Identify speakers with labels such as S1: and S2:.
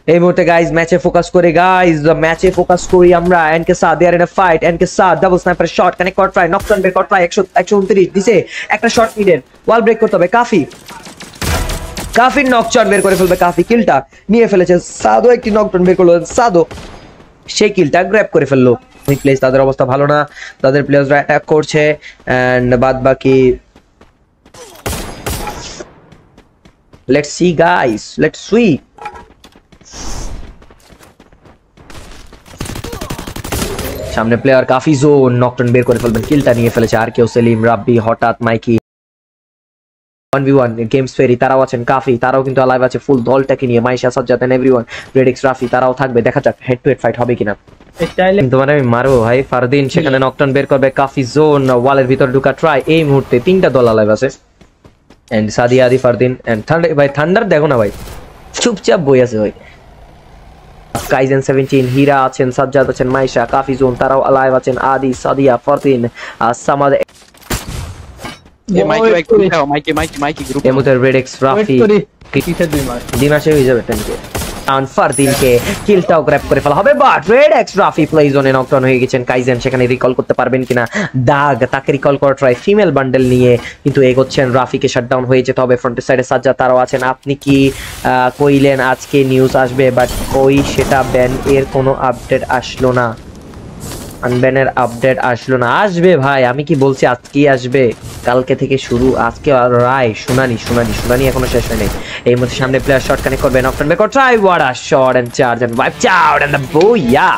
S1: এই মুহূর্তে গাইজ ম্যাচে ফোকাস করে আমরা এনকে সাথ দেয়ার ইন আ ফাইট এনকে সাথ ডাবল স্নাইপার শট কানেক্ট কর ট্রাই নকটন বের কর ট্রাই 129 দিছে একটা শট নিডেড ওয়াল ব্রেক করতে হবে কাফি নকটন বের করে ফেলবে কাফি কিলটা নিয়ে ফেলেছে সাদো একটি নকটন বের করলো সাদো সেই কিলটা গ্র্যাব করে ফেললো প্লেস তাদের অবস্থা ভালো না তাদের প্লেয়াররা অ্যাটাক করছে এন্ড বাদ বাকি let's see guys let's see সামনে প্লেয়ার কাফি জোন নকটন বের করে ফেলবেন কিলটা নিয়ে ফেলেছে আর কেউ সেলিম রাব্বি হঠাৎ মাইকি 1v1 গেমস ফেরি তারাও আছেন কাফি তারাও কিন্তু লাইভ আছে ফুল দলটাকে নিয়ে Maisha Sajjad and everyone Radix Rafi তারাও থাকবে দেখা যাক হেড টু হেড ফাইট হবে কিনা তোমার আমি মারবো ভাই ফারদিন সেখানে নকটন বের করবে কাফি জোন ওয়ালের ভিতর ঢুকা ট্রাই এই মুহূর্তে তিনটা দল লাইভ আছে এন্ড সাদিয়া আদি ফারদিন এন্ড থান্ডার ভাই থান্ডার দেখো না ভাই চুপচাপ বই আছে ভাই কাইজেন 17 হীরা আছেন সাজ্জাদ আছেন মাইশা কাফি জোন তারাও লাইভ আছেন আদি সাদিয়া ফারদিন সামাদ মাইকি গ্রুপ এমুতের রেডিক্স রাফি দিমাশে হয়ে যাবে টেনকে and ফারদিনকে কিলটাও গ্র্যাব করে ফেলা হবে বাট রেডিক্স রাফি প্লে জোনে নকডাউন হয়ে গেছেন কাইজেন সেখানে রিকল করতে পারবেন কিনা দাগ তাকে রিকল করা ট্রাই ফিমেল বান্ডেল নিয়ে কিন্তু এগোচ্ছেন রাফিকে শাটডাউন হয়ে যেতে হবে ফ্রন্টের সাইডে সাজ্জাদ তারাও আছেন আপনি কি কইলেন আজকে নিউজ আসবে বাট কই সেটা ব্যান এর কোনো আপডেট আসলো না আনব্যানের আপডেট আসলো না আসবে ভাই আমি কি বলছি আজকেই আসবে কালকে থেকে শুরু আজকে রায় শুনানি এখনো শেষ হয়নি এই মধ্যে সামনে প্লেয়ার শট কানেক্ট করবে নকটন back try what a shot and charge and wipe out and the বুয়া